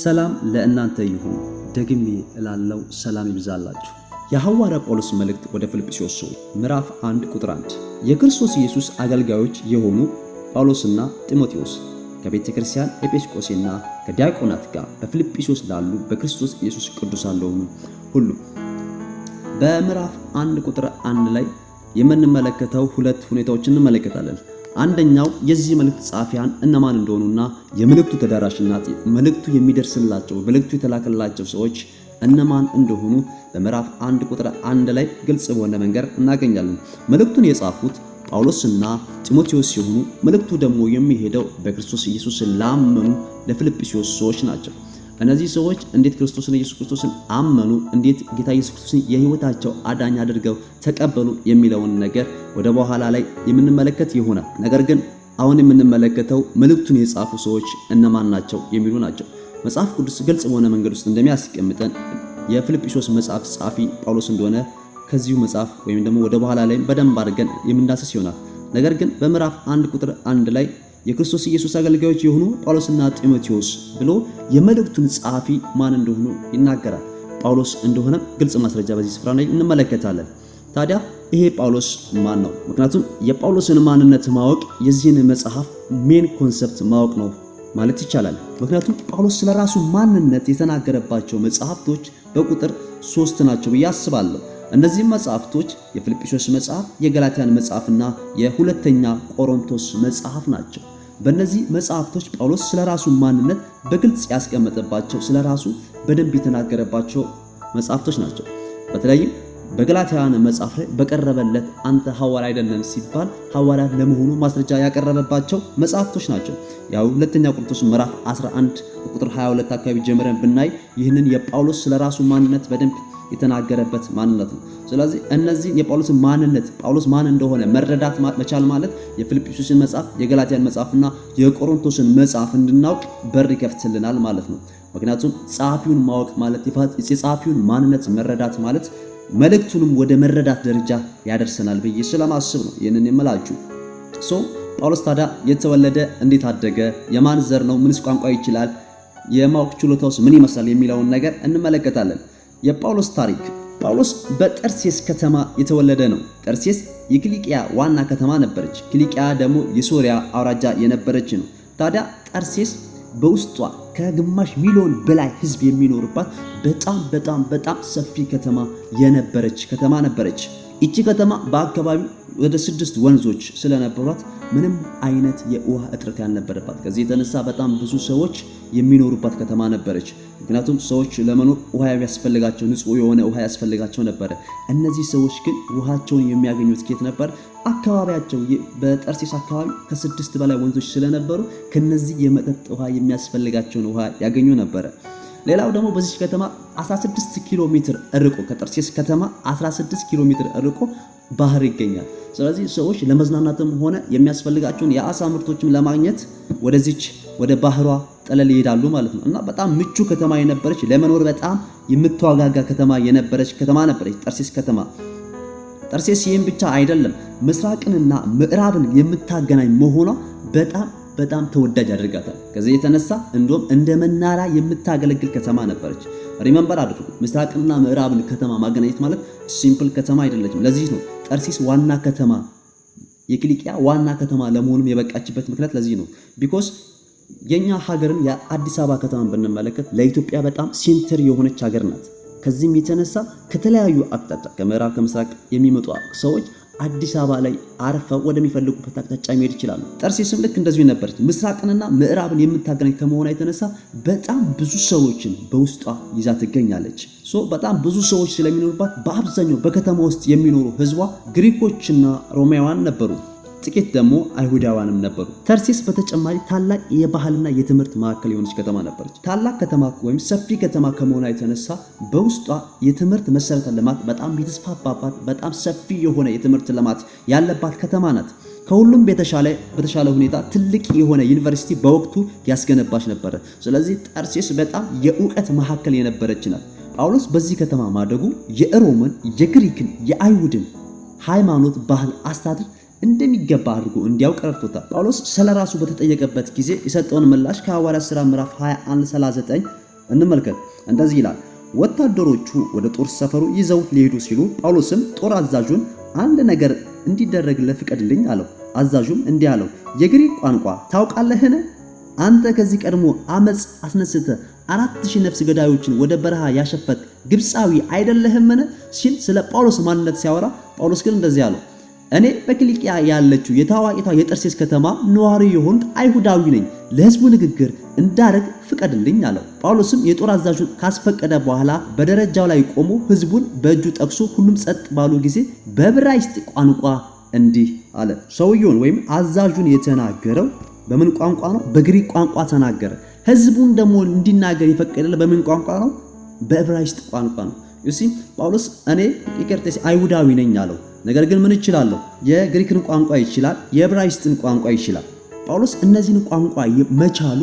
ሰላም ለእናንተ ይሁን። ደግሜ እላለው ሰላም ይብዛላችሁ። የሐዋርያ ጳውሎስ መልእክት ወደ ፊልጵስዩስ ሰዎች ምዕራፍ 1 ቁጥር 1 የክርስቶስ ኢየሱስ አገልጋዮች የሆኑ ጳውሎስና ጢሞቴዎስ ከቤተ ክርስቲያን ኤጲስቆጶስና ከዲያቆናት ጋር በፊልጵስዩስ ላሉ በክርስቶስ ኢየሱስ ቅዱሳን ለሆኑ ሁሉ። በምዕራፍ 1 ቁጥር 1 ላይ የምንመለከተው ሁለት ሁኔታዎችን እንመለከታለን። አንደኛው የዚህ መልእክት ጻፊያን እነማን እንደሆኑና የመልእክቱ ተደራሽነት መልእክቱ የሚደርስላቸው መልእክቱ የተላከላቸው ሰዎች እነማን እንደሆኑ በምዕራፍ 1 ቁጥር 1 ላይ ግልጽ በሆነ መንገድ እናገኛለን። መልእክቱን የጻፉት ጳውሎስና ጢሞቴዎስ ሲሆኑ መልእክቱ ደግሞ የሚሄደው በክርስቶስ ኢየሱስ ላመኑ ለፊልጵስዩስ ሰዎች ናቸው። እነዚህ ሰዎች እንዴት ክርስቶስን ኢየሱስ ክርስቶስን አመኑ፣ እንዴት ጌታ ኢየሱስ ክርስቶስን የሕይወታቸው አዳኝ አድርገው ተቀበሉ የሚለውን ነገር ወደ በኋላ ላይ የምንመለከት ይሆናል። ነገር ግን አሁን የምንመለከተው መልእክቱን የጻፉ ሰዎች እነማን ናቸው የሚሉ ናቸው። መጽሐፍ ቅዱስ ግልጽ በሆነ መንገድ ውስጥ እንደሚያስቀምጠን የፊልጵስዩስ መጽሐፍ ጻፊ ጳውሎስ እንደሆነ ከዚሁ መጽሐፍ ወይም ደግሞ ወደ በኋላ ላይ በደንብ አድርገን የምንዳስስ ይሆናል። ነገር ግን በምዕራፍ 1 ቁጥር 1 ላይ የክርስቶስ ኢየሱስ አገልጋዮች የሆኑ ጳውሎስና ጢሞቴዎስ ብሎ የመልእክቱን ጻፊ ማን እንደሆኑ ይናገራል። ጳውሎስ እንደሆነ ግልጽ ማስረጃ በዚህ ስፍራ ላይ እንመለከታለን። ታዲያ ይሄ ጳውሎስ ማን ነው? ምክንያቱም የጳውሎስን ማንነት ማወቅ የዚህን መጽሐፍ ሜን ኮንሰፕት ማወቅ ነው ማለት ይቻላል። ምክንያቱም ጳውሎስ ስለራሱ ማንነት የተናገረባቸው መጽሐፍቶች በቁጥር 3 ናቸው ብዬ አስባለሁ። እነዚህ መጽሐፍቶች የፊልጵስዩስ መጽሐፍ፣ የገላትያን መጽሐፍና የሁለተኛ ቆሮንቶስ መጽሐፍ ናቸው። በእነዚህ መጽሐፍቶች ጳውሎስ ስለራሱ ማንነት በግልጽ ያስቀመጠባቸው ስለራሱ በደንብ የተናገረባቸው መጽሐፍቶች ናቸው። በተለይም በገላትያን መጽሐፍ ላይ በቀረበለት አንተ ሐዋርያ አይደለም ሲባል ሐዋርያ ለመሆኑ ማስረጃ ያቀረበባቸው መጽሐፍቶች ናቸው። ያው ሁለተኛ ቆሮንቶስ ምዕራፍ 11 ቁጥር 22 አካባቢ ጀምረን ብናይ ይህንን የጳውሎስ ስለራሱ ማንነት በደንብ የተናገረበት ማንነት ነው። ስለዚህ እነዚህ የጳውሎስ ማንነት ጳውሎስ ማን እንደሆነ መረዳት መቻል ማለት የፊልጵስዩስን መጽሐፍ፣ የገላትያን መጽሐፍና የቆሮንቶስን መጽሐፍ እንድናውቅ በር ይከፍትልናል ማለት ነው። ምክንያቱም ጸሐፊውን ማወቅ ማለት የጸሐፊውን ማንነት መረዳት ማለት መልእክቱንም ወደ መረዳት ደረጃ ያደርሰናል ብዬ ስለማስብ ነው ይህንን የምላችሁ። ጳውሎስ ታዲያ የተወለደ እንዴት አደገ፣ የማን ዘር ነው፣ ምንስ ቋንቋ ይችላል፣ የማወቅ ችሎታውስ ምን ይመስላል የሚለውን ነገር እንመለከታለን። የጳውሎስ ታሪክ። ጳውሎስ በጠርሴስ ከተማ የተወለደ ነው። ጠርሴስ የኪልቅያ ዋና ከተማ ነበረች። ኪልቅያ ደግሞ የሶሪያ አውራጃ የነበረች ነው። ታዲያ ጠርሴስ በውስጧ ከግማሽ ሚሊዮን በላይ ሕዝብ የሚኖርባት በጣም ሰፊ ከተማ የነበረች ከተማ ነበረች። እቺ ከተማ በአካባቢው ወደ 6 ወንዞች ስለነበሯት ምንም አይነት የውሃ እጥረት ያልነበረባት፣ ከዚህ የተነሳ በጣም ብዙ ሰዎች የሚኖሩባት ከተማ ነበረች። ምክንያቱም ሰዎች ለመኖር ውሃ ያስፈልጋቸው፣ ንጹህ የሆነ ውሃ ያስፈልጋቸው ነበረ። እነዚህ ሰዎች ግን ውሃቸውን የሚያገኙት ከየት ነበር? አካባቢያቸው በጠርሴስ አካባቢ ከ6 በላይ ወንዞች ስለነበሩ ከነዚህ የመጠጥ ውሃ የሚያስፈልጋቸውን ውሃ ያገኙ ነበረ። ሌላው ደግሞ በዚህ ከተማ 16 ኪሎ ሜትር ርቆ ከጠርሴስ ከተማ 16 ኪሎ ሜትር ርቆ ባህር ይገኛል። ስለዚህ ሰዎች ለመዝናናትም ሆነ የሚያስፈልጋቸውን የአሳ ምርቶችም ለማግኘት ወደ ባህሯ ጠለል ይሄዳሉ ማለት ነው። እና በጣም ምቹ ከተማ የነበረች፣ ለመኖር በጣም የምትዋጋጋ ከተማ የነበረች ከተማ ነበረች ጠርሴስ ከተማ። ጠርሴስ ይህም ብቻ አይደለም፣ ምስራቅንና ምዕራብን የምታገናኝ መሆኗ በጣም ተወዳጅ አድርጋታል። ከዚህ የተነሳ እንደውም እንደ መናራ የምታገለግል ከተማ ነበረች። ሪመምበር አድርጉ፣ ምስራቅና ምዕራብን ከተማ ማገናኘት ማለት ሲምፕል ከተማ አይደለችም። ለዚህ ነው ጠርሴስ ዋና ከተማ የኪልቅያ ዋና ከተማ ለመሆኑም የበቃችበት ምክንያት ለዚህ ነው። ቢኮዝ የኛ ሀገርን የአዲስ አበባ ከተማን ብንመለከት ለኢትዮጵያ በጣም ሴንተር የሆነች ሀገር ናት። ከዚህም የተነሳ ከተለያዩ አቅጣጫ ከምዕራብ ከምስራቅ የሚመጡ ሰዎች አዲስ አበባ ላይ አርፈው ወደሚፈልጉበት አቅጣጫ መሄድ ይችላሉ። ጠርሴስም ልክ እንደዚሁ ነበረች። ምስራቅንና ምዕራብን የምታገናኝ ከመሆኗ የተነሳ በጣም ብዙ ሰዎችን በውስጧ ይዛ ትገኛለች። በጣም ብዙ ሰዎች ስለሚኖሩባት በአብዛኛው በከተማ ውስጥ የሚኖሩ ህዝቧ ግሪኮችና ሮማውያን ነበሩ። ጥቂት ደግሞ አይሁዳውያንም ነበሩ። ጠርሴስ በተጨማሪ ታላቅ የባህልና የትምህርት ማዕከል የሆነች ከተማ ነበረች። ታላቅ ከተማ ወይም ሰፊ ከተማ ከመሆኗ የተነሳ በውስጧ የትምህርት መሰረተ ልማት በጣም የተስፋፋባት በጣም ሰፊ የሆነ የትምህርት ልማት ያለባት ከተማ ናት። ከሁሉም በተሻለ ሁኔታ ትልቅ የሆነ ዩኒቨርሲቲ በወቅቱ ያስገነባች ነበረ። ስለዚህ ጠርሴስ በጣም የእውቀት ማዕከል የነበረች ናት። ጳውሎስ በዚህ ከተማ ማደጉ የሮምን፣ የግሪክን፣ የአይሁድን ሃይማኖት፣ ባህል፣ አስተዳደር እንደሚገባ አድርጎ እንዲያውቅ ረድቶታል። ጳውሎስ ስለራሱ በተጠየቀበት ጊዜ የሰጠውን ምላሽ ከሐዋርያት ሥራ ምዕራፍ 21:39 እንመልከት። እንደዚህ ይላል፣ ወታደሮቹ ወደ ጦር ሰፈሩ ይዘውት ሊሄዱ ሲሉ ጳውሎስም ጦር አዛዡን አንድ ነገር እንዲደረግለት ፍቀድልኝ አለው። አዛዡም እንዲህ አለው፣ የግሪክ ቋንቋ ታውቃለህን? አንተ ከዚህ ቀድሞ አመጽ አስነስተ 4000 ነፍስ ገዳዮችን ወደ በረሃ ያሸፈት ግብፃዊ አይደለህምን? ሲል ስለ ጳውሎስ ማንነት ሲያወራ፣ ጳውሎስ ግን እንደዚህ አለው፣ እኔ በኪልቅያ ያለችው የታዋቂቷ የጠርሴስ ከተማ ነዋሪ የሆንኩ አይሁዳዊ ነኝ። ለሕዝቡ ንግግር እንዳረግ ፍቀድልኝ አለው። ጳውሎስም የጦር አዛዡን ካስፈቀደ በኋላ በደረጃው ላይ ቆሞ ሕዝቡን በእጁ ጠቅሶ ሁሉም ጸጥ ባሉ ጊዜ በዕብራይስጥ ቋንቋ እንዲህ አለ። ሰውየውን ወይም አዛዡን የተናገረው በምን ቋንቋ ነው? በግሪክ ቋንቋ ተናገረ። ሕዝቡን ደግሞ እንዲናገር የፈቀደለ በምን ቋንቋ ነው? በዕብራይስጥ ቋንቋ ነው። እሺ ጳውሎስ እኔ የቄርጤስ አይሁዳዊ ነኝ አለው። ነገር ግን ምን ይችላል? የግሪክን ቋንቋ ይችላል፣ የዕብራይስጥን ቋንቋ ይችላል። ጳውሎስ እነዚህን ቋንቋ መቻሉ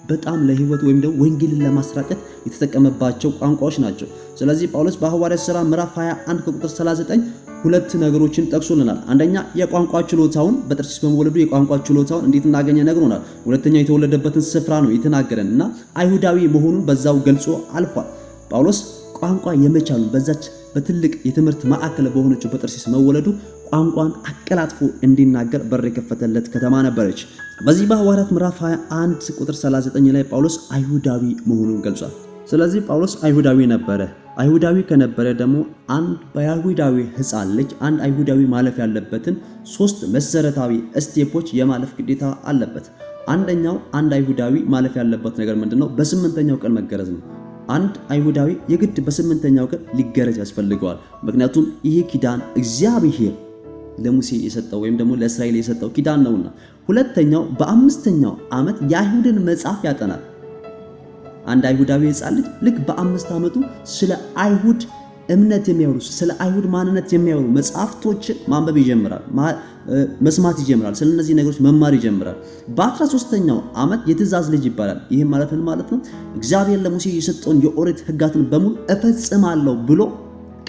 በጣም ለህይወት ወይም ደግሞ ወንጌልን ለማስራጨት የተጠቀመባቸው ቋንቋዎች ናቸው። ስለዚህ ጳውሎስ በሐዋርያት ሥራ ምዕራፍ 21 ቁጥር 39 ሁለት ነገሮችን ጠቅሶልናል። አንደኛ የቋንቋ ችሎታውን በጠርሴስ በመወለዱ የቋንቋ ችሎታውን እንዴት እንዳገኘ ነግሮናል። ሁለተኛ የተወለደበትን ስፍራ ነው የተናገረንና አይሁዳዊ መሆኑን በዛው ገልጾ አልፏል። ጳውሎስ ቋንቋ የመቻሉ በዛች በትልቅ የትምህርት ማዕከል በሆነችው በጠርሴስ መወለዱ ቋንቋን አቀላጥፎ እንዲናገር በር የከፈተለት ከተማ ነበረች። በዚህ በሐዋርያት ምዕራፍ 21 ቁጥር 39 ላይ ጳውሎስ አይሁዳዊ መሆኑን ገልጿል። ስለዚህ ጳውሎስ አይሁዳዊ ነበረ። አይሁዳዊ ከነበረ ደግሞ አንድ በአይሁዳዊ ሕፃን ልጅ አንድ አይሁዳዊ ማለፍ ያለበትን 3 መሰረታዊ ስቴፖች የማለፍ ግዴታ አለበት። አንደኛው አንድ አይሁዳዊ ማለፍ ያለበት ነገር ምንድነው? በ8ኛው ቀን መገረዝ ነው። አንድ አይሁዳዊ የግድ በ8ኛው ቀን ሊገረዝ ያስፈልገዋል። ምክንያቱም ይሄ ኪዳን እግዚአብሔር ለሙሴ የሰጠው ወይም ደግሞ ለእስራኤል የሰጠው ኪዳን ነውና። ሁለተኛው በ5ኛው ዓመት የአይሁድን መጽሐፍ ያጠናል። አንድ አይሁዳዊ ሕፃን ልጅ ልክ በ5 ዓመቱ ስለ አይሁድ እምነት የሚያወሩ ስለ አይሁድ ማንነት የሚያወሩ መጽሐፍቶችን ማንበብ ይጀምራል፣ መስማት ይጀምራል፣ ስለ እነዚህ ነገሮች መማር ይጀምራል። በ13ኛው ዓመት የትእዛዝ ልጅ ይባላል። ይህም ማለት ምን ማለት ነው? እግዚአብሔር ለሙሴ የሰጠውን የኦሪት ሕጋትን በሙሉ እፈጽማለሁ ብሎ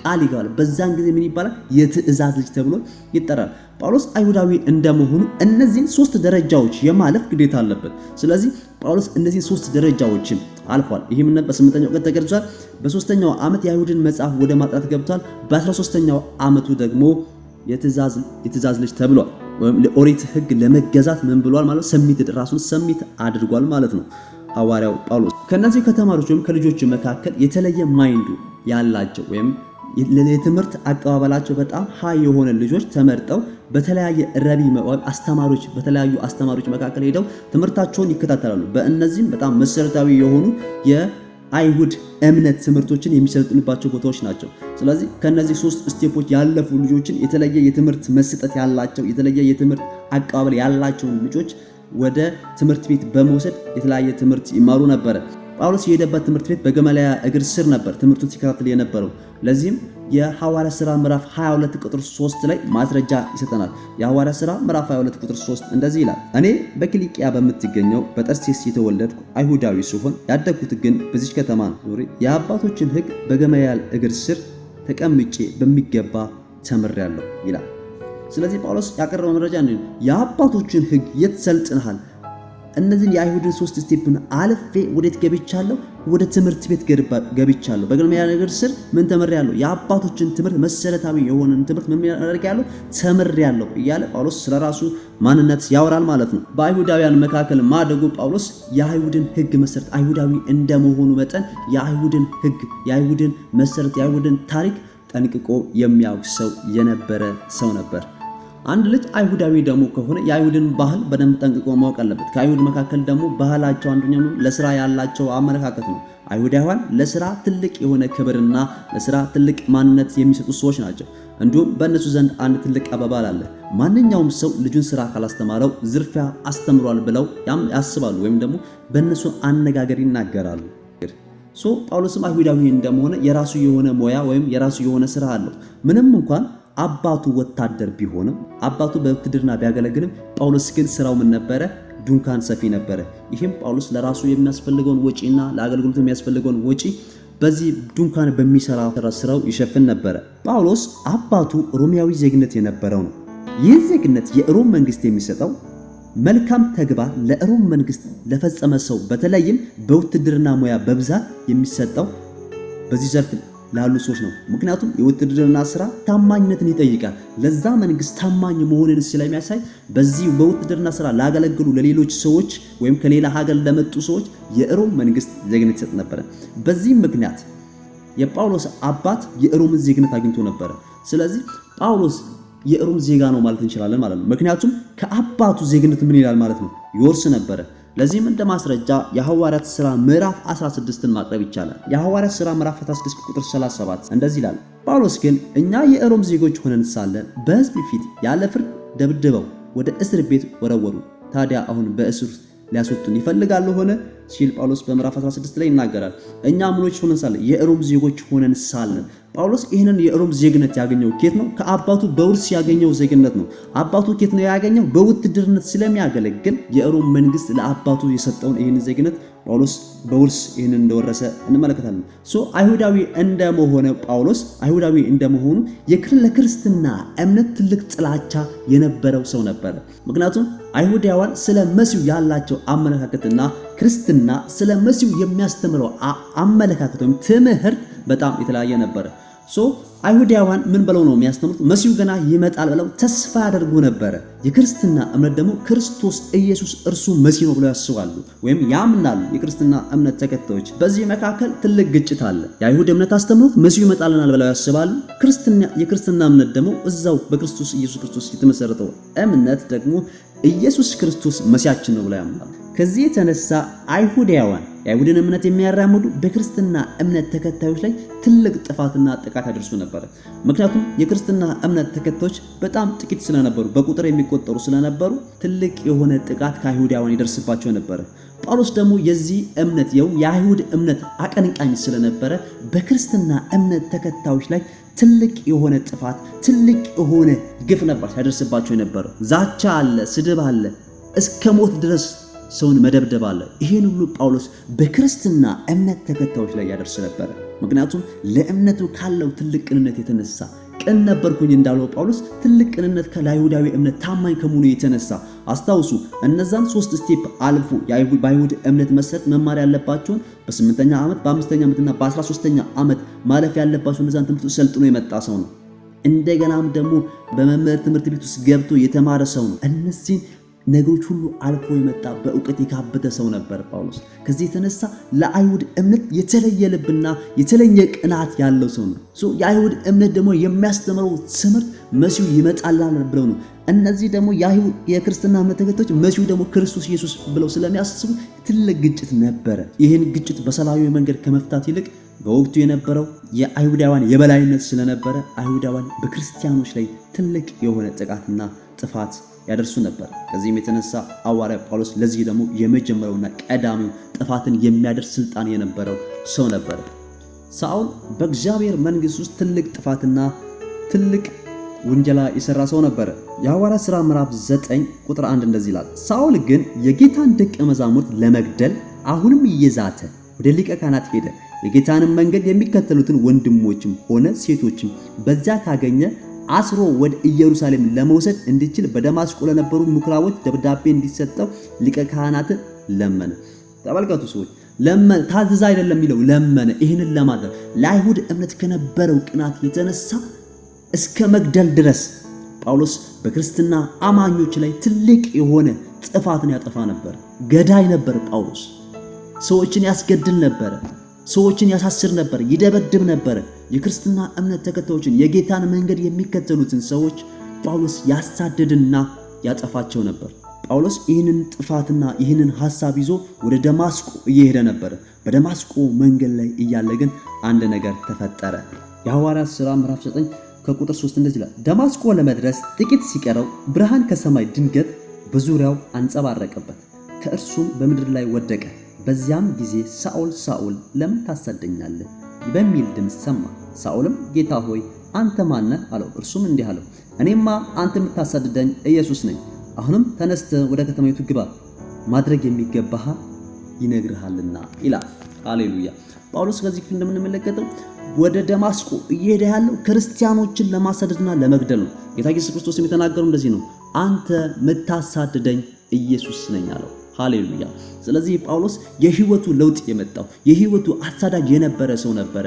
ቃል ይገባል። በዛን ጊዜ ምን ይባላል? የትእዛዝ ልጅ ተብሎ ይጠራል። ጳውሎስ አይሁዳዊ እንደመሆኑ እነዚህን 3 ደረጃዎች የማለፍ ግዴታ አለበት። ስለዚህ ጳውሎስ እነዚህን 3 ደረጃዎችን አልፏል። ይህም በ8ኛው ቀን ተገርዟል። በ3ኛው ዓመት የአይሁድን መጽሐፍ ወደ ማጥናት ገብቷል። በ13ኛው ዓመቱ ደግሞ የትእዛዝ ልጅ ተብሏል። ወይም ለኦሪት ሕግ ለመገዛት ምን ብሏል ማለት ራሱን ሰሚት አድርጓል ማለት ነው ሐዋርያው ጳውሎስ። ከነዚህ ከተማሪዎች ወይም ከልጆቹ መካከል የተለየ ማይንዱ ያላቸው ወይም ለትምህርት አቀባበላቸው በጣም ሃይ የሆነ ልጆች ተመርጠው በተለያየ አስተማሪዎች በተለያዩ አስተማሪዎች መካከል ሄደው ትምህርታቸውን ይከታተላሉ። በእነዚህም በጣም መሰረታዊ የሆኑ የአይሁድ እምነት ትምህርቶችን የሚሰለጥኑባቸው ቦታዎች ናቸው። ስለዚህ ከነዚህ 3 ስቴፖች ያለፉ ልጆችን የተለየ የትምህርት መስጠት ያላቸው የተለየ የትምህርት አቀባበል ያላቸውን ልጆች ወደ ትምህርት ቤት በመውሰድ የተለያየ ትምህርት ይማሩ ነበር። ጳውሎስ የሄደበት ትምህርት ቤት በገመልያ እግር ስር ነበር ትምህርቱን ሲከታተል የነበረው። ለዚህም የሐዋርያት ሥራ ምዕራፍ 22 ቁጥር 3 ላይ ማስረጃ ይሰጠናል። የሐዋርያት ሥራ ምዕራፍ 22 ቁጥር 3 እንደዚህ ይላል፣ እኔ በኪልቅያ በምትገኘው በጠርሴስ የተወለድኩ አይሁዳዊ ሲሆን ያደግኩት ግን በዚች ከተማ ነው። የአባቶችን ሕግ በገመልያ እግር ስር ተቀምጬ በሚገባ ተምሬያለሁ ይላል። ስለዚህ ጳውሎስ ያቀረበው መረጃ ነው። የአባቶችን ሕግ የት ሰልጥነሃል? እነዚህን የአይሁድን 3 ስቴፕን አልፌ ወዴት ገብቻለሁ? ወደ ትምህርት ቤት ገብቻለሁ። በገመልያ እግር ስር ምን ተምሬያለሁ? የአባቶችን ትምህርት መሰረታዊ የሆነን ትምህርት ምን ያደርጋለሁ? ተምሬያለሁ እያለ ጳውሎስ ስለራሱ ማንነት ያወራል ማለት ነው። በአይሁዳውያን መካከል ማደጉ ጳውሎስ የአይሁድን ሕግ መሰረት አይሁዳዊ እንደመሆኑ መጠን የአይሁድን ሕግ፣ የአይሁድን መሰረት፣ የአይሁድን ታሪክ ጠንቅቆ የሚያውቅ ሰው የነበረ ሰው ነበር። አንድ ልጅ አይሁዳዊ ደግሞ ከሆነ የአይሁድን ባህል በደንብ ጠንቅቆ ማወቅ አለበት። ከአይሁድ መካከል ደግሞ ባህላቸው አንደኛው ለስራ ያላቸው አመለካከት ነው። አይሁዳውያን ለስራ ትልቅ የሆነ ክብርና ለስራ ትልቅ ማንነት የሚሰጡ ሰዎች ናቸው። እንዲሁም በእነሱ ዘንድ አንድ ትልቅ አባባል አለ። ማንኛውም ሰው ልጁን ስራ ካላስተማረው ዝርፊያ አስተምሯል ብለው ያስባሉ፣ ወይም ደግሞ በእነሱ አነጋገር ይናገራሉ። ጳውሎስም አይሁዳዊ እንደመሆነ የራሱ የሆነ ሙያ ወይም የራሱ የሆነ ስራ አለው። ምንም እንኳን አባቱ ወታደር ቢሆንም አባቱ በውትድርና ቢያገለግልም ጳውሎስ ግን ስራው ምን ነበረ? ዱንካን ሰፊ ነበረ። ይህም ጳውሎስ ለራሱ የሚያስፈልገውን ወጪና ለአገልግሎት የሚያስፈልገውን ወጪ በዚህ ዱንካን በሚሰራ ስራው ይሸፍን ነበረ። ጳውሎስ አባቱ ሮማዊ ዜግነት የነበረው ነው። ይህ ዜግነት የሮም መንግስት የሚሰጠው መልካም ተግባር ለሮም መንግስት ለፈጸመ ሰው በተለይም በውትድርና ሙያ በብዛት የሚሰጠው በዚህ ዘርፍ ላሉ ሰዎች ነው። ምክንያቱም የውትድርና ስራ ታማኝነትን ይጠይቃል። ለዛ መንግስት ታማኝ መሆንን ስለሚያሳይ በዚህ በውትድርና ስራ ላገለግሉ ለሌሎች ሰዎች ወይም ከሌላ ሀገር ለመጡ ሰዎች የሮም መንግስት ዜግነት ይሰጥ ነበር። በዚህ ምክንያት የጳውሎስ አባት የሮምን ዜግነት አግኝቶ ነበር። ስለዚህ ጳውሎስ የሮም ዜጋ ነው ማለት እንችላለን ማለት ነው። ምክንያቱም ከአባቱ ዜግነት ምን ይላል ማለት ነው ይወርስ ነበር። ለዚህም እንደ ማስረጃ የሐዋርያት ሥራ ምዕራፍ 16ን ማቅረብ ይቻላል። የሐዋርያት ሥራ ምዕራፍ 16 ቁጥር 37 እንደዚህ ይላል፣ ጳውሎስ ግን እኛ የሮም ዜጎች ሆነን ሳለን በሕዝብ ፊት ያለ ፍርድ ደብድበው ወደ እስር ቤት ወረወሩ። ታዲያ አሁን በእስር ሊያስወጡን ይፈልጋሉ ሆነ ሲል ጳውሎስ በምዕራፍ 16 ላይ ይናገራል። እኛ ምኖች ሆነን ሳለን የሮም ዜጎች ሆነን ሳለን ጳውሎስ ይህንን የሮም ዜግነት ያገኘው ኬት ነው? ከአባቱ በውርስ ያገኘው ዜግነት ነው። አባቱ ኬት ነው ያገኘው? በውትድርነት ስለሚያገለግል የሮም መንግስት ለአባቱ የሰጠውን ይህንን ዜግነት ጳውሎስ በውርስ ይህንን እንደወረሰ እንመለከታለን። አይሁዳዊ እንደመሆነ ጳውሎስ አይሁዳዊ እንደመሆኑ ለክርስትና እምነት ትልቅ ጥላቻ የነበረው ሰው ነበረ። ምክንያቱም አይሁዳውያን ስለ መሲሁ ያላቸው አመለካከትና ክርስትና ስለ መሲሁ የሚያስተምረው አመለካከት ወይም ትምህርት በጣም የተለያየ ነበረ። አይሁዳውያን ምን ብለው ነው የሚያስተምሩት? መሲሁ ገና ይመጣል ብለው ተስፋ ያደርጉ ነበረ። የክርስትና እምነት ደግሞ ክርስቶስ ኢየሱስ እርሱ መሲሁ ነው ብለው ያስባሉ ወይም ያምናሉ። የክርስትና እምነት ተከታዮች በዚህ መካከል ትልቅ ግጭት አለ። የአይሁድ እምነት አስተምሮት መሲሁ ይመጣልናል ብለው ያስባሉ። የክርስትና እምነት ደግሞ እዛው በክርስቶስ ኢየሱስ ክርስቶስ የተመሰረተው እምነት ደግሞ ኢየሱስ ክርስቶስ መሲያችን ነው ብለው ያምናሉ። ከዚህ የተነሳ አይሁዳውያን የአይሁድን እምነት የሚያራምዱ በክርስትና እምነት ተከታዮች ላይ ትልቅ ጥፋትና ጥቃት ያደርሱ ነበር። ምክንያቱም የክርስትና እምነት ተከታዮች በጣም ጥቂት ስለነበሩ፣ በቁጥር የሚቆጠሩ ስለነበሩ ትልቅ የሆነ ጥቃት ከአይሁዳውያን ይደርስባቸው ነበር። ጳውሎስ ደግሞ የዚህ እምነት የአይሁድ እምነት አቀንቃኝ ስለነበረ በክርስትና እምነት ተከታዮች ላይ ትልቅ የሆነ ጥፋት፣ ትልቅ የሆነ ግፍ ነበር ሲያደርስባቸው የነበረው። ዛቻ አለ፣ ስድብ አለ፣ እስከ ሞት ድረስ ሰውን መደብደብ አለ። ይሄን ሁሉ ጳውሎስ በክርስትና እምነት ተከታዮች ላይ ያደርስ ነበር። ምክንያቱም ለእምነቱ ካለው ትልቅ ቅንነት የተነሳ ቅን ነበርኩኝ እንዳለው ጳውሎስ ትልቅ ቅንነት ከአይሁዳዊ እምነት ታማኝ ከመሆኑ የተነሳ አስታውሱ፣ እነዛን 3 ስቴፕ አልፎ በአይሁድ እምነት መሰረት መማር ያለባቸውን በ8ኛ ዓመት በ5ኛ ዓመትና በ13ኛ ዓመት ማለፍ ያለባቸው እነዛን ትምህርት ሰልጥኖ የመጣ ሰው ነው። እንደገናም ደግሞ በመምህር ትምህርት ቤት ውስጥ ገብቶ የተማረ ሰው ነው። እነዚህ ነገሮች ሁሉ አልፎ የመጣ በእውቀት የካበተ ሰው ነበር ጳውሎስ። ከዚህ የተነሳ ለአይሁድ እምነት የተለየ ልብና የተለየ ቅናት ያለው ሰው ነው። የአይሁድ እምነት ደግሞ የሚያስተምረው ትምህርት መሲሁ ይመጣላል ብለው ነው። እነዚህ ደግሞ የክርስትና እምነት ተከታዮች መሲሁ ደግሞ ክርስቶስ ኢየሱስ ብለው ስለሚያስቡ ትልቅ ግጭት ነበረ። ይህን ግጭት በሰላማዊ መንገድ ከመፍታት ይልቅ በወቅቱ የነበረው የአይሁዳውያን የበላይነት ስለነበረ አይሁዳውያን በክርስቲያኖች ላይ ትልቅ የሆነ ጥቃትና ጥፋት ያደርሱ ነበር። ከዚህም የተነሳ ሐዋርያ ጳውሎስ ለዚህ ደግሞ የመጀመሪያውና ቀዳሚው ጥፋትን የሚያደርስ ስልጣን የነበረው ሰው ነበር። ሳኦል በእግዚአብሔር መንግሥት ውስጥ ትልቅ ጥፋትና ትልቅ ወንጀላ የሰራ ሰው ነበር። የሐዋርያት ሥራ ምዕራፍ 9 ቁጥር 1 እንደዚህ ይላል፣ ሳኦል ግን የጌታን ደቀ መዛሙርት ለመግደል አሁንም እየዛተ ወደ ሊቀ ካህናት ሄደ። የጌታንም መንገድ የሚከተሉትን ወንድሞችም ሆነ ሴቶችም በዚያ ካገኘ አስሮ ወደ ኢየሩሳሌም ለመውሰድ እንዲችል በደማስቆ ለነበሩ ምኩራቦች ደብዳቤ እንዲሰጠው ሊቀ ካህናትን ለመነ። ተመልከቱ ሰዎች፣ ለመነ፣ ታዘዘ አይደለም የሚለው ለመነ። ይህንን ለማድረግ ለአይሁድ እምነት ከነበረው ቅናት የተነሳ እስከ መግደል ድረስ ጳውሎስ በክርስትና አማኞች ላይ ትልቅ የሆነ ጥፋትን ያጠፋ ነበር። ገዳይ ነበር ጳውሎስ። ሰዎችን ያስገድል ነበር፣ ሰዎችን ያሳስር ነበር፣ ይደበድብ ነበር። የክርስትና እምነት ተከታዮችን የጌታን መንገድ የሚከተሉትን ሰዎች ጳውሎስ ያሳደድና ያጠፋቸው ነበር። ጳውሎስ ይህንን ጥፋትና ይህንን ሐሳብ ይዞ ወደ ደማስቆ እየሄደ ነበር። በደማስቆ መንገድ ላይ እያለ ግን አንድ ነገር ተፈጠረ። የሐዋርያት ሥራ ምዕራፍ 9 ከቁጥር 3 እንደዚህ ይላል፣ ደማስቆ ለመድረስ ጥቂት ሲቀረው ብርሃን ከሰማይ ድንገት በዙሪያው አንጸባረቀበት፣ ከእርሱም በምድር ላይ ወደቀ። በዚያም ጊዜ ሳኦል ሳኦል ለምን ታሳደኛለህ በሚል ድምፅ ሰማ። ሳኦልም ጌታ ሆይ አንተ ማን ነህ አለው። እርሱም እንዲህ አለው፣ እኔማ አንተ የምታሳድደኝ ኢየሱስ ነኝ። አሁንም ተነስተህ ወደ ከተማይቱ ግባ፣ ማድረግ የሚገባህ ይነግርሃልና ይላል። ሃሌሉያ። ጳውሎስ ከዚህ ክፍል እንደምንመለከተው ወደ ደማስቆ እየሄደ ያለው ክርስቲያኖችን ለማሳደድና ለመግደል ነው። ጌታ ኢየሱስ ክርስቶስ የተናገረው እንደዚህ ነው፣ አንተ የምታሳድደኝ ኢየሱስ ነኝ አለው። ሃሌሉያ። ስለዚህ ጳውሎስ የህይወቱ ለውጥ የመጣው የህይወቱ አሳዳጅ የነበረ ሰው ነበረ።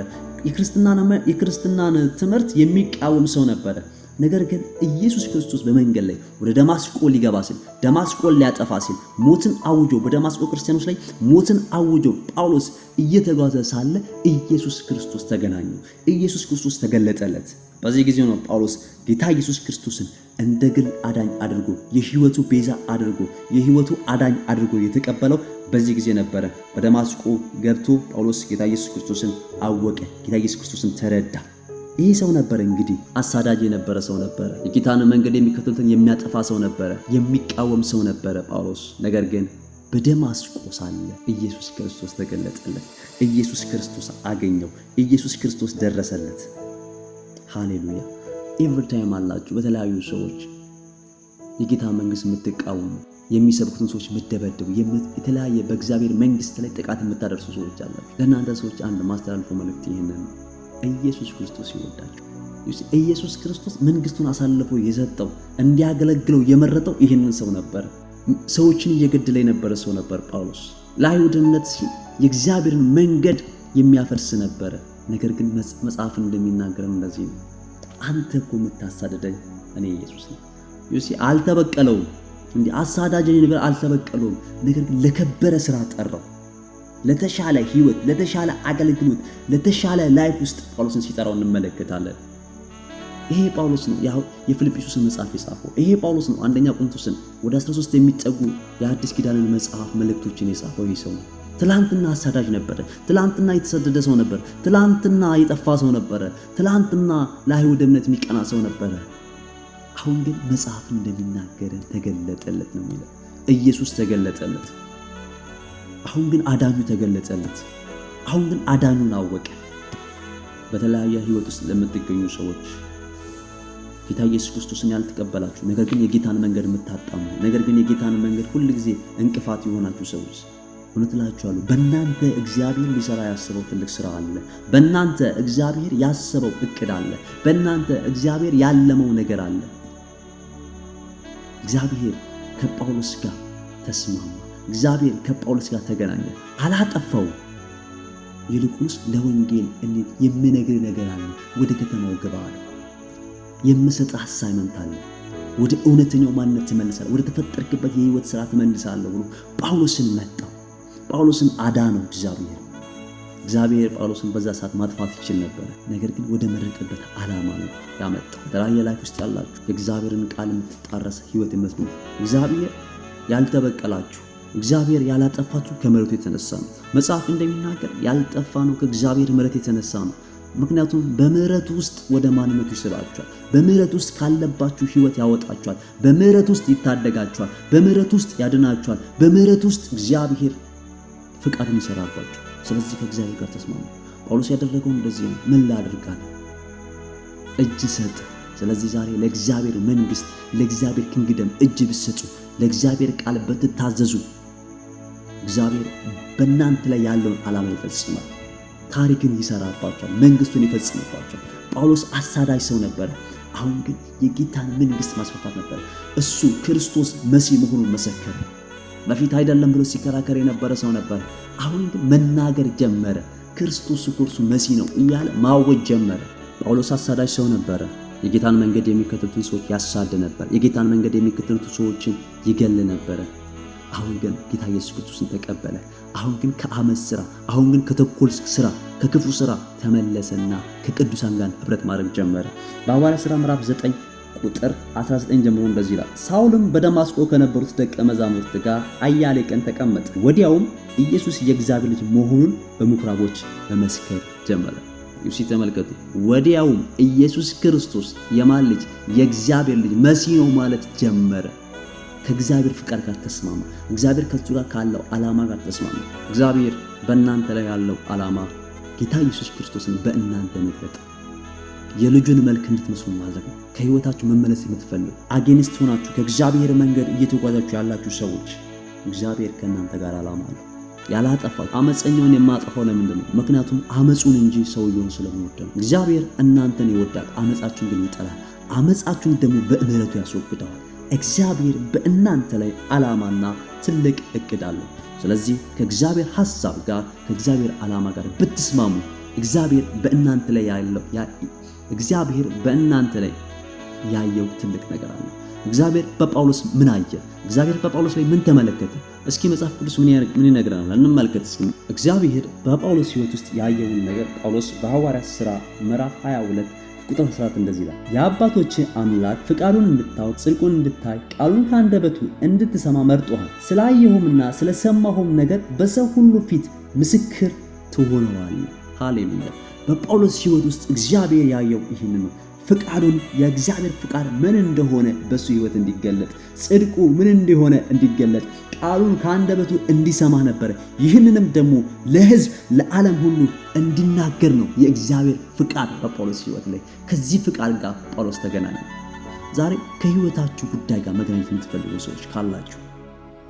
የክርስትናን ትምህርት የሚቃወም ሰው ነበረ። ነገር ግን ኢየሱስ ክርስቶስ በመንገድ ላይ ወደ ደማስቆ ሊገባ ሲል ደማስቆን ሊያጠፋ ሲል ሞትን አውጆ በደማስቆ ክርስቲያኖች ላይ ሞትን አውጆ ጳውሎስ እየተጓዘ ሳለ ኢየሱስ ክርስቶስ ተገናኘው። ኢየሱስ ክርስቶስ ተገለጠለት። በዚህ ጊዜ ነው ጳውሎስ ጌታ ኢየሱስ ክርስቶስን እንደ ግል አዳኝ አድርጎ የህይወቱ ቤዛ አድርጎ የህይወቱ አዳኝ አድርጎ የተቀበለው። በዚህ ጊዜ ነበረ በደማስቆ ገብቶ ጳውሎስ ጌታ ኢየሱስ ክርስቶስን አወቀ፣ ጌታ ኢየሱስ ክርስቶስን ተረዳ። ይህ ሰው ነበረ እንግዲህ አሳዳጅ የነበረ ሰው ነበረ። የጌታን መንገድ የሚከተሉትን የሚያጠፋ ሰው ነበረ፣ የሚቃወም ሰው ነበረ ጳውሎስ። ነገር ግን በደማስቆ ሳለ ኢየሱስ ክርስቶስ ተገለጠለት። ኢየሱስ ክርስቶስ አገኘው። ኢየሱስ ክርስቶስ ደረሰለት። ሃሌሉያ። ኤቭሪ ታይም አላችሁ በተለያዩ ሰዎች የጌታ መንግስት የምትቃወሙ የሚሰብኩትን ሰዎች የምትደበድቡ የተለያየ በእግዚአብሔር መንግስት ላይ ጥቃት የምታደርሱ ሰዎች አላችሁ። ለእናንተ ሰዎች አንድ ማስተላልፈው መልእክት ይህንን ነው። ኢየሱስ ክርስቶስ ይወዳችሁ። ኢየሱስ ክርስቶስ መንግስቱን አሳልፎ የሰጠው እንዲያገለግለው የመረጠው ይህንን ሰው ነበር። ሰዎችን እየገደለ የነበረ ሰው ነበር ጳውሎስ። ለአይሁድ እምነት ሲል የእግዚአብሔርን መንገድ የሚያፈርስ ነበረ። ነገር ግን መጽሐፍ እንደሚናገረው እንደዚህ ነው፣ አንተ እኮ የምታሳደደኝ እኔ ኢየሱስ ነኝ። አልተበቀለውም፣ እንዲህ አሳዳጅኝ ነገር አልተበቀለውም። ነገር ግን ለከበረ ስራ ጠራው። ለተሻለ ህይወት፣ ለተሻለ አገልግሎት፣ ለተሻለ ላይፍ ውስጥ ጳውሎስን ሲጠራው እንመለከታለን። ይሄ ጳውሎስ ነው የፊልጵስዩስን መጽሐፍ የጻፈው። ይሄ ጳውሎስ ነው አንደኛ ቆሮንቶስን ወደ 13 የሚጠጉ የአዲስ ኪዳንን መጽሐፍ መልእክቶችን የጻፈው። ይሄ ሰው ነው። ትላንትና አሳዳጅ ነበረ። ትላንትና የተሰደደ ሰው ነበር። ትላንትና የጠፋ ሰው ነበረ። ትላንትና ለአይሁድ እምነት የሚቀና ሰው ነበረ። አሁን ግን መጽሐፍ እንደሚናገረን ተገለጠለት ነው የሚለው። ኢየሱስ ተገለጠለት። አሁን ግን አዳኙ ተገለጠለት። አሁን ግን አዳኙን አወቀ። በተለያየ ህይወት ውስጥ ለምትገኙ ሰዎች ጌታ ኢየሱስ ክርስቶስን ያልተቀበላችሁ፣ ነገር ግን የጌታን መንገድ የምታጣሙ፣ ነገር ግን የጌታን መንገድ ሁሉ ጊዜ እንቅፋት የሆናችሁ ሰዎች እውነት እላችኋለሁ በእናንተ እግዚአብሔር ሊሰራ ያሰበው ትልቅ ስራ አለ። በእናንተ እግዚአብሔር ያሰበው እቅድ አለ። በእናንተ እግዚአብሔር ያለመው ነገር አለ። እግዚአብሔር ከጳውሎስ ጋር ተስማማ። እግዚአብሔር ከጳውሎስ ጋር ተገናኘ። አላጠፋው። ይልቁንስ ለወንጌል የምነግር ነገር አለ፣ ወደ ከተማው ግባ አለ። የምሰጥ አሳይመንት አለ፣ ወደ እውነተኛው ማንነት ትመልሳለህ፣ ወደ ተፈጠርክበት የህይወት ስራ ትመልሳለህ ብሎ ጳውሎስን መጣው። ጳውሎስን አዳነው እግዚአብሔር ጳውሎስን በዛ ሰዓት ማጥፋት ይችል ነበር። ነገር ግን ወደ መረጠበት ዓላማ ነው ያመጣው። ተራየ ላይፍ ውስጥ ያላችሁ የእግዚአብሔርን ቃል የምትጣረስ ህይወት የምትኖሩ እግዚአብሔር ያልተበቀላችሁ እግዚአብሔር ያላጠፋችሁ ከምሕረቱ የተነሳ ነው። መጽሐፍ እንደሚናገር ያልጠፋ ነው ከእግዚአብሔር ምሕረት የተነሳ ነው። ምክንያቱም በምሕረቱ ውስጥ ወደ ማንነቱ ይስባችኋል። በምሕረቱ ውስጥ ካለባችሁ ህይወት ያወጣችኋል። በምሕረቱ ውስጥ ይታደጋችኋል። በምሕረቱ ውስጥ ያድናችኋል። በምሕረቱ ውስጥ እግዚአብሔር ፍቃድን ይሰራባችሁ። ስለዚህ ከእግዚአብሔር ጋር ተስማሙ። ጳውሎስ ያደረገው እንደዚህ ነው። ምን ላድርጋል? እጅ ሰጠ። ስለዚህ ዛሬ ለእግዚአብሔር መንግስት፣ ለእግዚአብሔር ኪንግደም እጅ ብትሰጡ፣ ለእግዚአብሔር ቃል ብትታዘዙ እግዚአብሔር በእናንተ ላይ ያለውን ዓላማ ይፈጽማል። ታሪክን ይሰራባቸዋል። መንግስቱን ይፈጽምባቸዋል። ጳውሎስ አሳዳጅ ሰው ነበር። አሁን ግን የጌታን መንግስት ማስፋፋት ነበር። እሱ ክርስቶስ መሲህ መሆኑን መሰከረ። በፊት አይደለም ብሎ ሲከራከር የነበረ ሰው ነበር። አሁን ግን መናገር ጀመረ። ክርስቶስ እኮ እርሱ መሲህ ነው እያለ ማወጅ ጀመረ። ጳውሎስ አሳዳጅ ሰው ነበረ። የጌታን መንገድ የሚከተሉትን ሰዎች ያሳድ ነበር። የጌታን መንገድ የሚከተሉትን ሰዎችን ይገል ነበረ። አሁን ግን ጌታ ኢየሱስ ክርስቶስን ተቀበለ። አሁን ግን ከአመፅ ስራ፣ አሁን ግን ከተንኮል ስራ፣ ከክፉ ስራ ተመለሰና ከቅዱሳን ጋር ህብረት ማድረግ ጀመረ። በሐዋርያት ሥራ ምዕራፍ 9 ቁጥር 19 ጀምሮ እንደዚህ ይላል። ሳውልም በደማስቆ ከነበሩት ደቀ መዛሙርት ጋር አያሌ ቀን ተቀመጠ። ወዲያውም ኢየሱስ የእግዚአብሔር ልጅ መሆኑን በምኩራቦች መመስከር ጀመረ። ይሁን ተመልከቱ። ወዲያውም ኢየሱስ ክርስቶስ የማን ልጅ? የእግዚአብሔር ልጅ መሲህ ነው ማለት ጀመረ። ከእግዚአብሔር ፍቃድ ጋር ተስማማ። እግዚአብሔር ከሱ ጋር ካለው ዓላማ ጋር ተስማማ። እግዚአብሔር በእናንተ ላይ ያለው ዓላማ ጌታ ኢየሱስ ክርስቶስን በእናንተ መግለጥ፣ የልጁን መልክ እንድትመስሉ ማድረግ ነው። ከህይወታችሁ መመለስ የምትፈልጉ አጌንስት ሆናችሁ ከእግዚአብሔር መንገድ እየተጓዛችሁ ያላችሁ ሰዎች እግዚአብሔር ከእናንተ ጋር ዓላማ አለው። ያላጠፋችሁ አመፀኛውን የማጠፋው ለምንድን ነው? ምክንያቱም አመፁን እንጂ ሰውየውን ስለሚወድ ነው። እግዚአብሔር እናንተን ይወዳል፣ አመፃችሁን ግን ይጠላል። አመፃችሁን ደግሞ በምህረቱ ያስወግደዋል። እግዚአብሔር በእናንተ ላይ ዓላማና ትልቅ እቅድ አለው። ስለዚህ ከእግዚአብሔር ሐሳብ ጋር ከእግዚአብሔር ዓላማ ጋር ብትስማሙ እግዚአብሔር በእናንተ ላይ ያየው ትልቅ ነገር አለ። እግዚአብሔር በጳውሎስ ምን አየ? እግዚአብሔር በጳውሎስ ላይ ምን ተመለከተ? እስኪ መጽሐፍ ቅዱስ ምን ይነግረናል? እንመልከት እስኪ። እግዚአብሔር በጳውሎስ ሕይወት ውስጥ ያየውን ነገር ጳውሎስ በሐዋርያት ሥራ ምዕራፍ 22 ቁጥር 14 እንደዚህ ይላል። የአባቶች አምላክ ፍቃዱን እንድታውቅ ጽድቁን እንድታይ ቃሉን ከአንደበቱ እንድትሰማ መርጦሃል። ስላየሁምና ስለሰማሁም ነገር በሰው ሁሉ ፊት ምስክር ትሆነዋለህ። ሃሌሉያ። በጳውሎስ ሕይወት ውስጥ እግዚአብሔር ያየው ይህንን ነው። ፍቃዱን የእግዚአብሔር ፍቃድ ምን እንደሆነ በሱ ሕይወት እንዲገለጥ፣ ጽድቁ ምን እንደሆነ እንዲገለጥ፣ ቃሉን ከአንደበቱ እንዲሰማ ነበር። ይህንንም ደግሞ ለሕዝብ ለዓለም ሁሉ እንዲናገር ነው የእግዚአብሔር ፍቃድ በጳውሎስ ሕይወት ላይ። ከዚህ ፍቃድ ጋር ጳውሎስ ተገናኘ። ዛሬ ከሕይወታችሁ ጉዳይ ጋር መገናኘት የምትፈልጉ ሰዎች ካላችሁ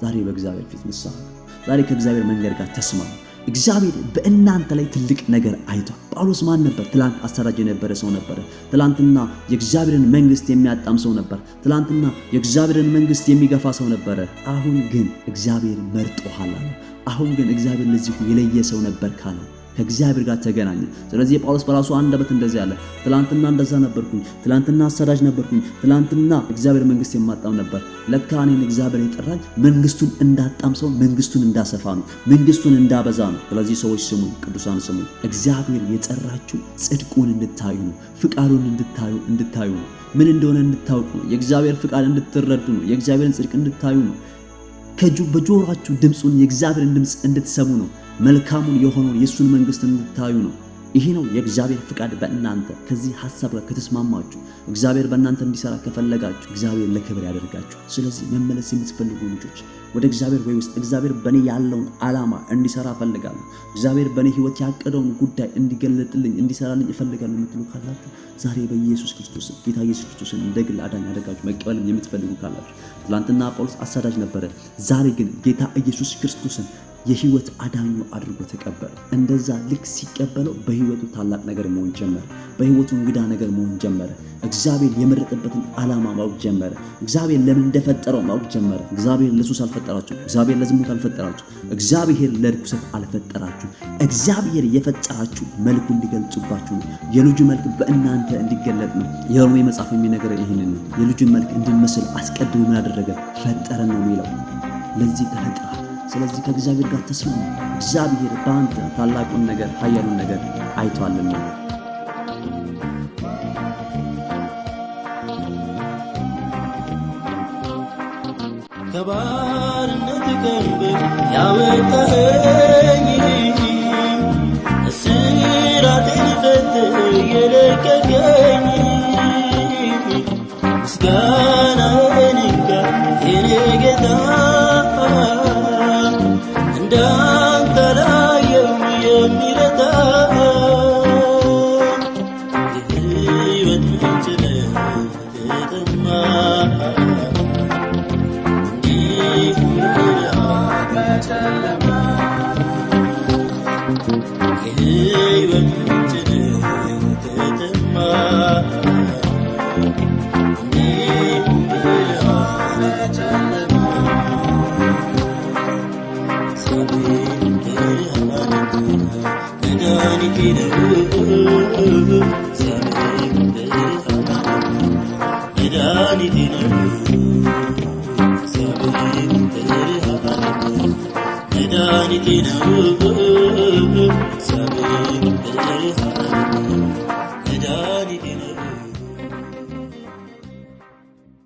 ዛሬ በእግዚአብሔር ፊት ንስሐ ግቡ። ዛሬ ከእግዚአብሔር መንገድ ጋር ተስማሙ። እግዚአብሔር በእናንተ ላይ ትልቅ ነገር አይቷል። ጳውሎስ ማን ነበር? ትላንት አሳዳጅ የነበረ ሰው ነበር። ትላንትና የእግዚአብሔርን መንግስት የሚያጣም ሰው ነበር። ትላንትና የእግዚአብሔርን መንግስት የሚገፋ ሰው ነበር። አሁን ግን እግዚአብሔር መርጦሃል አለ። አሁን ግን እግዚአብሔር ለዚህ የለየ ሰው ነበር ካለው ከእግዚአብሔር ጋር ተገናኘ። ስለዚህ ጳውሎስ በራሱ አንደበት እንደዚህ ያለ ትላንትና እንደዛ ነበርኩኝ፣ ትላንትና አሳዳጅ ነበርኩኝ፣ ትላንትና እግዚአብሔር መንግስት የማጣም ነበር። ለካ እኔን እግዚአብሔር የጠራኝ መንግስቱን እንዳጣም ሰው መንግስቱን እንዳሰፋ ነው፣ መንግስቱን እንዳበዛ ነው። ስለዚህ ሰዎች ስሙ፣ ቅዱሳን ስሙ። እግዚአብሔር የጠራችሁ ጽድቁን እንድታዩ ነው፣ ፍቃዱን እንድታዩ ነው፣ ምን እንደሆነ እንድታውቁ ነው፣ የእግዚአብሔር ፍቃድ እንድትረዱ ነው፣ የእግዚአብሔርን ጽድቅ እንድታዩ ነው። በጆሮአችሁ ድምፁን የእግዚአብሔርን ድምፅ እንድትሰሙ ነው። መልካሙን የሆነውን የሱን መንግስት እንድታዩ ነው። ይሄ ነው የእግዚአብሔር ፍቃድ በእናንተ። ከዚህ ሐሳብ ጋር ከተስማማችሁ እግዚአብሔር በእናንተ እንዲሰራ ከፈለጋችሁ እግዚአብሔር ለክብር ያደርጋችኋል። ስለዚህ መመለስ የምትፈልጉ ልጆች ወደ እግዚአብሔር ወይ ውስጥ እግዚአብሔር በእኔ ያለውን ዓላማ እንዲሰራ እፈልጋለሁ፣ እግዚአብሔር በእኔ ሕይወት ያቀደውን ጉዳይ እንዲገለጥልኝ እንዲሰራልኝ እፈልጋለሁ የምትሉ ካላችሁ ዛሬ በኢየሱስ ክርስቶስ ጌታ ኢየሱስ ክርስቶስን እንደ ግል አዳኝ አድርጋችሁ መቀበልን የምትፈልጉ ካላችሁ ትላንትና ጳውሎስ አሳዳጅ ነበረ፣ ዛሬ ግን ጌታ ኢየሱስ ክርስቶስን የህይወት አዳኙ አድርጎ ተቀበለ። እንደዛ ልክ ሲቀበለው በህይወቱ ታላቅ ነገር መሆን ጀመረ። በህይወቱ እንግዳ ነገር መሆን ጀመረ። እግዚአብሔር የመረጠበትን ዓላማ ማወቅ ጀመረ። እግዚአብሔር ለምን እንደፈጠረው ማወቅ ጀመረ። እግዚአብሔር ለሱስ አልፈጠራችሁ፣ እግዚአብሔር ለዝሙት አልፈጠራችሁ፣ እግዚአብሔር ለርኩሰት አልፈጠራችሁ። እግዚአብሔር የፈጠራችሁ መልኩን እንዲገልጹባችሁ ነው። የልጁ መልክ በእናንተ እንዲገለጥ ነው። የሮሜ መጽሐፍ የሚነግረን ይህንን ነው። የልጁን መልክ እንድንመስል አስቀድሞ ምን አደረገ? ፈጠረን ነው የሚለው። ለዚህ ተፈጥረሃል። ስለዚህ ከእግዚአብሔር ጋር ተስማሙ። እግዚአብሔር በአንተ ታላቁን ነገር ኃያሉን ነገር አይቷልና። ከባርነት ቀንበር ያወጣኸኝ እስራቴን ፈትህ የለቀቀኝ ምስጋናህን እንካ የኔ ጌታ እንዳንተ ላየው የሚረታ የሕይወት ምንጭ ነህ ከተማ በጨለማ የሕይወት ምንጭ ነህ ከተማ በጨለማ ሰሜን ብርሃን መድኃኒቴ ነህ ሰሜን ብርሃን መድኃኒቴ ነህ መድኃኒቴ ነው ሰሜን ብርሃን